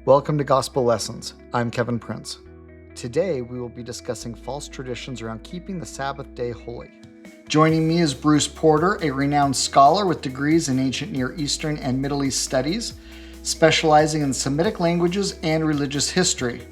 Welcome to Gospel Lessons. I'm Kevin Prince. Today we will be discussing false traditions around keeping the Sabbath day holy. Joining me is Bruce Porter, a renowned scholar with degrees in ancient Near Eastern and Middle East studies, specializing in Semitic languages and religious history.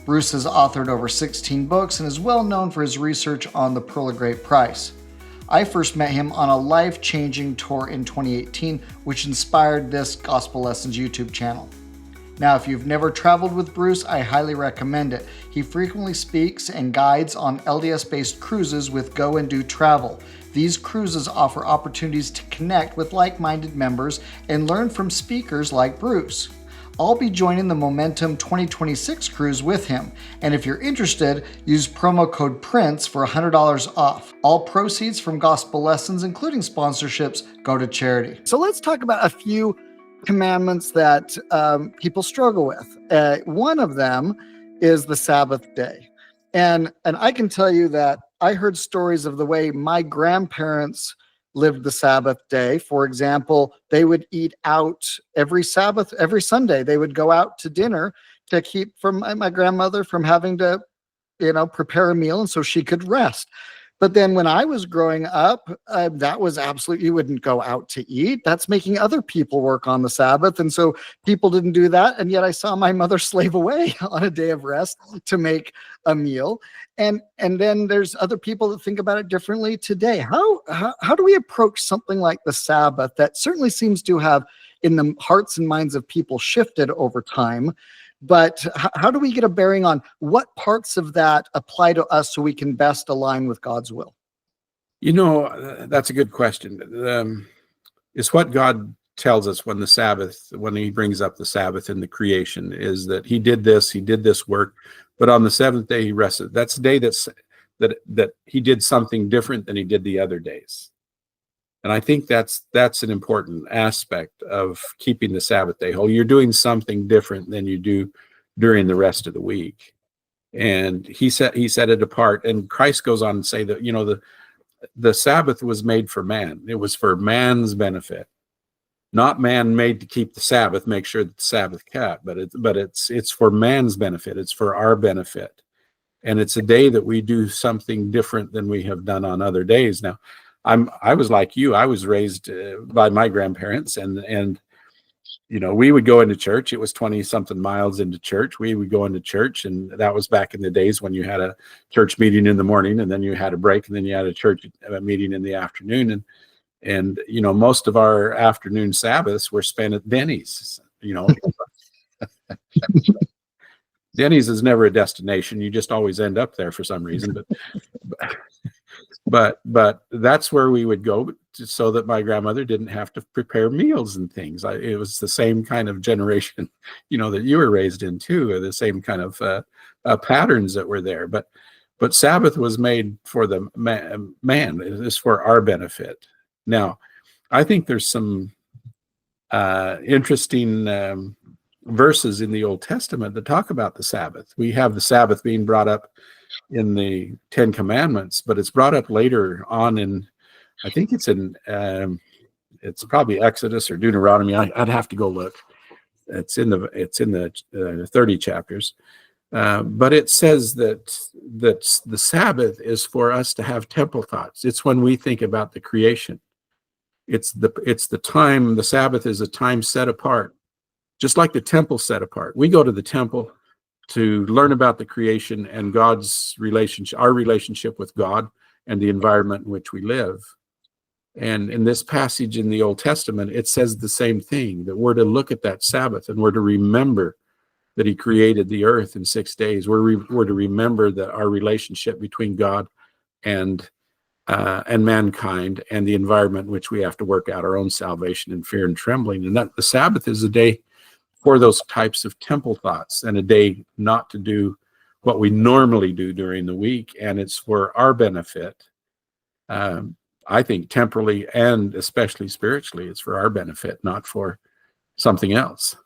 Bruce has authored over 16 books and is well known for his research on the Pearl of Great Price. I first met him on a life-changing tour in 2018, which inspired this Gospel Lessons YouTube channel. Now, if you've never traveled with Bruce, I highly recommend it. He frequently speaks and guides on LDS-based cruises with Go and Do Travel. These cruises offer opportunities to connect with like-minded members and learn from speakers like Bruce. I'll be joining the Momentum 2026 cruise with him, and if you're interested, use promo code PRINCE for $100 off. All proceeds from Gospel Lessons, including sponsorships, go to charity. So let's talk about a few commandments that people struggle with. One of them is the Sabbath day. And I can tell you that I heard stories of the way my grandparents lived the Sabbath day. For example, they would eat out every Sabbath, every Sunday. They would go out to dinner to keep from my grandmother from having to, prepare a meal, and so she could rest. But then when I was growing up, that was absolutely, you wouldn't go out to eat. That's making other people work on the Sabbath. And so people didn't do that. And yet I saw my mother slave away on a day of rest to make a meal. And then there's other people that think about it differently today. How do we approach something like the Sabbath that certainly seems to have in the hearts and minds of people shifted over time? But how do we get a bearing on what parts of that apply to us so we can best align with God's will? That's a good question. It's what God tells us when he brings up the Sabbath in the creation, is that he did this work, but on the seventh day he rested. That's the day that he did something different than he did the other days. And I think that's an important aspect of keeping the Sabbath day whole. You're doing something different than you do during the rest of the week. And he set it apart. And Christ goes on to say that, the Sabbath was made for man. It was for man's benefit, not man made to keep the Sabbath, make sure that the Sabbath kept, but it's for man's benefit. It's for our benefit. And it's a day that we do something different than we have done on other days. Now, I was like you. I was raised by my grandparents, and we would go into church. It was 20 something miles into church. We would go into church, and that was back in the days when you had a church meeting in the morning, and then you had a break, and then you had a meeting in the afternoon. And most of our afternoon Sabbaths were spent at Denny's. Denny's is never a destination. You just always end up there for some reason. But that's where we would go so that my grandmother didn't have to prepare meals and things. It was the same kind of generation, that you were raised in too, the same kind of patterns that were there. But Sabbath was made for the man. It is for our benefit. Now, I think there's some interesting verses in the Old Testament that talk about the Sabbath. We have the Sabbath being brought up in the Ten Commandments, but it's brought up later on I think it's it's probably Exodus or Deuteronomy. I'd have to go look. It's in the 30 chapters, but it says that the Sabbath is for us to have temple thoughts. It's when we think about the creation. It's the time. The Sabbath is a time set apart, just like the temple set apart. We go to the temple to learn about the creation and God's relationship, our relationship with God and the environment in which we live. And in this passage in the Old Testament, it says the same thing, that we're to look at that Sabbath and we're to remember that he created the earth in 6 days. We're to remember that our relationship between God and mankind and the environment in which we have to work out our own salvation in fear and trembling. And that the Sabbath is a day for those types of temple thoughts, and a day not to do what we normally do during the week. And it's for our benefit. I think temporally and especially spiritually, it's for our benefit, not for something else.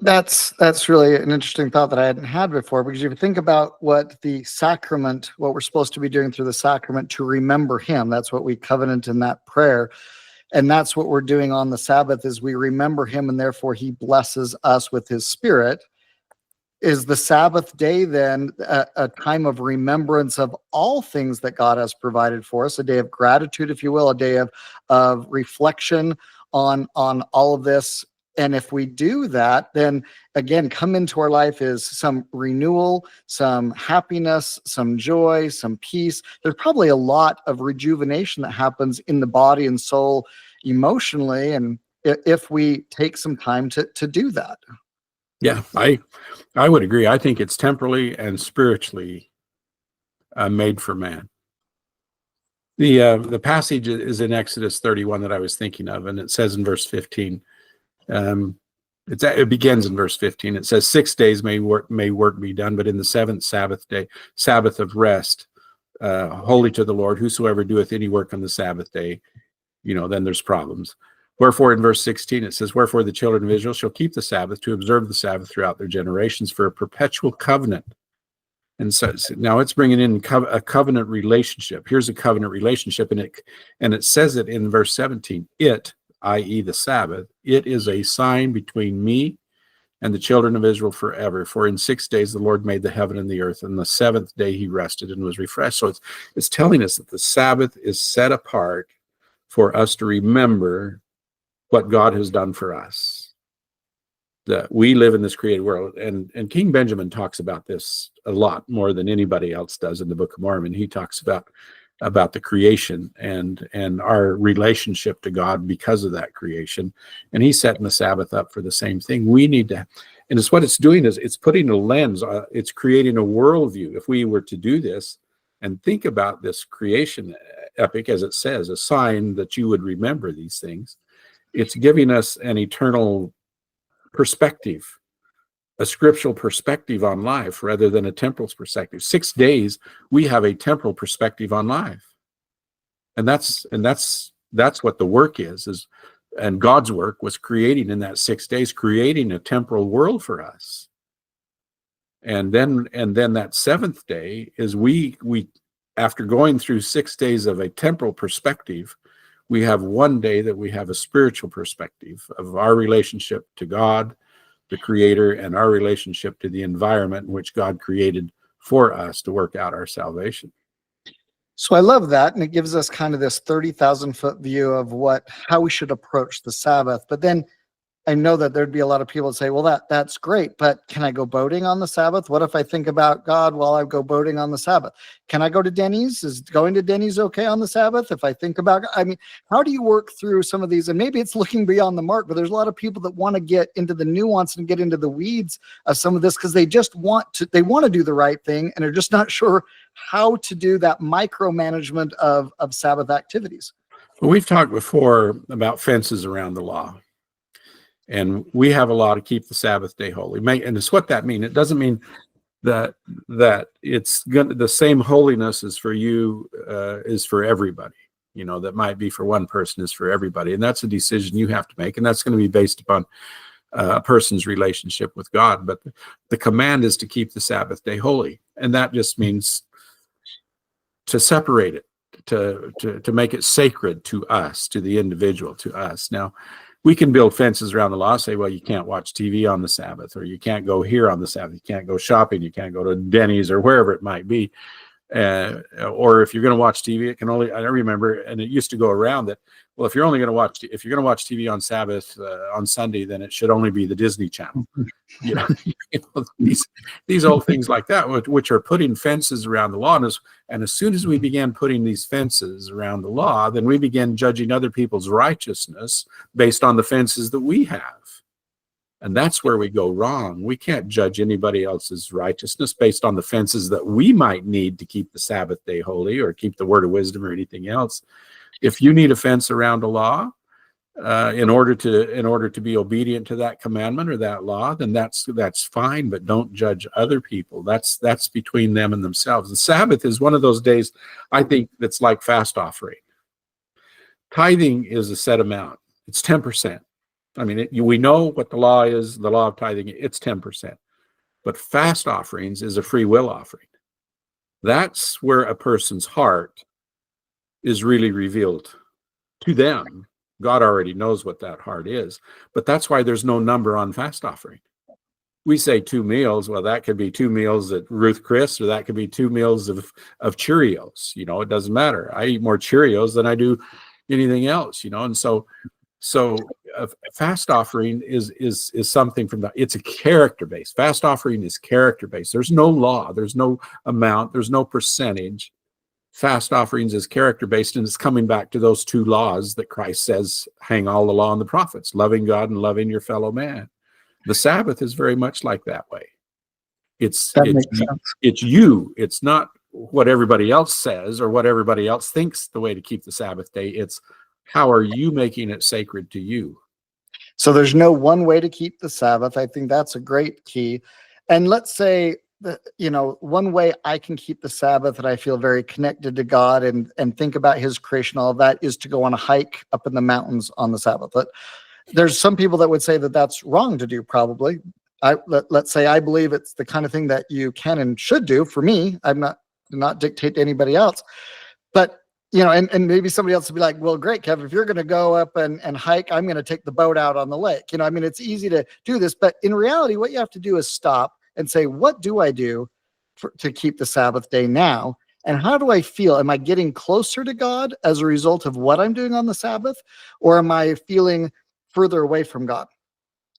That's really an interesting thought that I hadn't had before, because if you think about what we're supposed to be doing through the sacrament to remember him, that's what we covenant in that prayer. And that's what we're doing on the Sabbath, is we remember him, and therefore he blesses us with his spirit. is the Sabbath day then a time of remembrance of all things that God has provided for us, a day of gratitude, if you will, a day of reflection on all of this? And if we do that, then again, come into our life is some renewal, some happiness, some joy, some peace. There's probably a lot of rejuvenation that happens in the body and soul emotionally, and if we take some time to do that. Yeah, I would agree. I think it's temporally and spiritually made for man. The passage is in Exodus 31 that I was thinking of, and it says in verse 15. It begins in verse 15. It says, 6 days may work be done, but in the seventh Sabbath day, Sabbath of rest, holy to the Lord. Whosoever doeth any work on the Sabbath day, then there's problems. Wherefore, in verse 16, it says, wherefore the children of Israel shall keep the Sabbath to observe the Sabbath throughout their generations for a perpetual covenant. And so now it's bringing in a covenant relationship. Here's a covenant relationship, and it says it in verse 17. It, i.e. the Sabbath, it is a sign between me and the children of Israel forever. For in 6 days the Lord made the heaven and the earth, and the seventh day he rested and was refreshed. So it's telling us that the Sabbath is set apart for us to remember what God has done for us. That we live in this created world. And King Benjamin talks about this a lot more than anybody else does in the Book of Mormon. He talks about the creation and our relationship to God because of that creation. And he's setting the Sabbath up for the same thing. We need to, and it's what it's doing is it's putting a lens, it's creating a worldview. If we were to do this and think about this creation epic, as it says, a sign that you would remember these things, it's giving us an eternal perspective, a scriptural perspective on life rather than a temporal perspective. 6 days, we have a temporal perspective on life. And that's what the work is, and God's work was creating in that 6 days, creating a temporal world for us. And then that seventh day is we after going through 6 days of a temporal perspective, we have one day that we have a spiritual perspective of our relationship to God, the Creator, and our relationship to the environment in which God created for us to work out our salvation. So I love that, and it gives us kind of this 30,000-foot view of how we should approach the Sabbath. But then I know that there'd be a lot of people that say, well, that's great, but can I go boating on the Sabbath? What if I think about God while I go boating on the Sabbath? Can I go to Denny's? Is going to Denny's okay on the Sabbath? If I think about, how do you work through some of these? And maybe it's looking beyond the mark, but there's a lot of people that want to get into the nuance and get into the weeds of some of this because they just want to do the right thing, and they're just not sure how to do that micromanagement of Sabbath activities. Well, we've talked before about fences around the law. And we have a law to keep the Sabbath day holy. And it's what that means. It doesn't mean that it's the same holiness as for you is for everybody. That might be for one person is for everybody. And that's a decision you have to make. And that's going to be based upon a person's relationship with God. But the command is to keep the Sabbath day holy. And that just means to separate it, to make it sacred to us, to the individual, to us. Now, we can build fences around the law, say, well, you can't watch TV on the Sabbath, or you can't go here on the Sabbath, you can't go shopping, you can't go to Denny's or wherever it might be. Or if you're going to watch TV, I remember, and it used to go around that, well, if you're going to watch TV on Sabbath, on Sunday, then it should only be the Disney Channel. These old things like that, which are putting fences around the law. And as soon as we began putting these fences around the law, then we began judging other people's righteousness based on the fences that we have. And that's where we go wrong. We can't judge anybody else's righteousness based on the fences that we might need to keep the Sabbath day holy or keep the word of wisdom or anything else. If you need a fence around a law, in order to be obedient to that commandment or that law, then that's fine, but don't judge other people. That's between them and themselves. The Sabbath is one of those days, I think, that's like fast offering. Tithing is a set amount. It's 10%. We know what the law is, the law of tithing, it's 10%. But fast offerings is a free will offering. That's where a person's heart is really revealed to them. God already knows what that heart is, but that's why there's no number on fast offering. we say 2 meals. Well, that could be 2 meals at Ruth Chris, or that could be 2 meals of Cheerios. It doesn't matter. I eat more Cheerios than I do anything else. And so fast offering is something it's a character based. Fast offering is character based. There's no law. There's no amount. There's no percentage. Fast offerings is character based, and it's coming back to those 2 laws that Christ says hang all the law and the prophets: loving God and loving your fellow man. The Sabbath is very much like that way. That makes sense. It's you. It's not what everybody else says or what everybody else thinks the way to keep the Sabbath day. It's how are you making it sacred to you? So there's no one way to keep the Sabbath. I think that's a great key. And let's say that, one way I can keep the Sabbath and I feel very connected to God and think about his creation, all of that, is to go on a hike up in the mountains on the Sabbath. But there's some people that would say that that's wrong to do, probably. Let's say I believe it's the kind of thing that you can and should do. For me, I'm not dictate to anybody else. But and maybe somebody else would be like, well, great, Kev, if you're going to go up and hike, I'm going to take the boat out on the lake. It's easy to do this, but in reality, what you have to do is stop and say, what do I do to keep the Sabbath day now? And how do I feel? Am I getting closer to God as a result of what I'm doing on the Sabbath? Or am I feeling further away from God?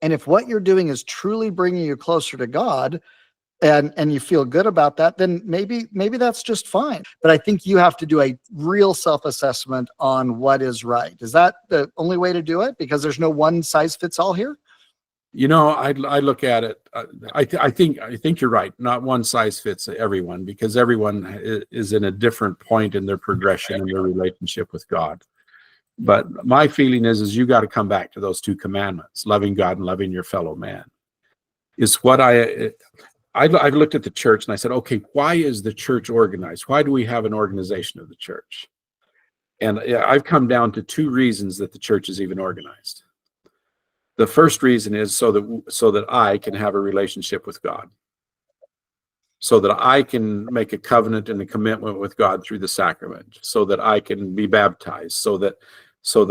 And if what you're doing is truly bringing you closer to God, and you feel good about that, then maybe that's just fine. But I think you have to do a real self-assessment on what is right. Is that the only way to do it? Because there's no one size fits all here. I look at it. I think you're right. Not one size fits everyone, because everyone is in a different point in their progression in their relationship with God. But my feeling is you got to come back to those 2 commandments: loving God and loving your fellow man. Is what I looked at the church and I said, okay, why is the church organized? Why do we have an organization of the church? And I've come down to 2 reasons that the church is even organized. The first reason is so that I can have a relationship with God, so that I can make a covenant and a commitment with God through the sacrament, so that I can be baptized, so that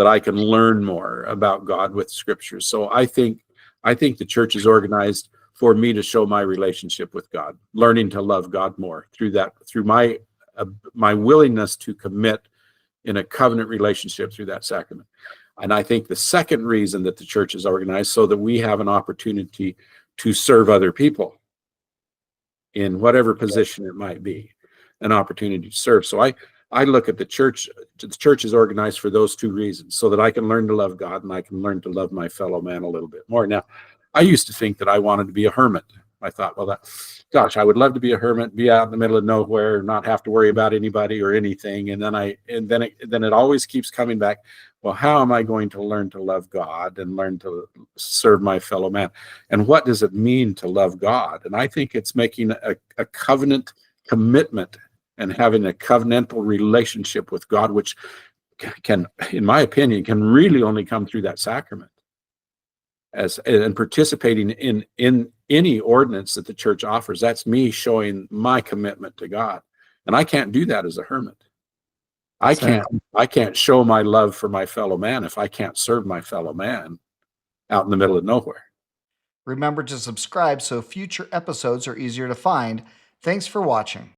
I can learn more about God with Scripture. So I think the church is organized for me to show my relationship with God, learning to love God more through my willingness to commit in a covenant relationship through that sacrament. And I think the second reason that the church is organized, so that we have an opportunity to serve other people in whatever position it might be, an opportunity to serve. So I look at the church is organized for those 2 reasons, so that I can learn to love God and I can learn to love my fellow man a little bit more. Now, I used to think that I wanted to be a hermit. I thought, well, I would love to be a hermit, be out in the middle of nowhere, not have to worry about anybody or anything. And then it always keeps coming back. Well, how am I going to learn to love God and learn to serve my fellow man? And what does it mean to love God? And I think it's making a covenant commitment and having a covenantal relationship with God, which can, in my opinion, can really only come through that sacrament. And participating in any ordinance that the church offers, that's me showing my commitment to God. And I can't do that as a hermit. I can't show my love for my fellow man if I can't serve my fellow man out in the middle of nowhere. Remember to subscribe so future episodes are easier to find. Thanks for watching.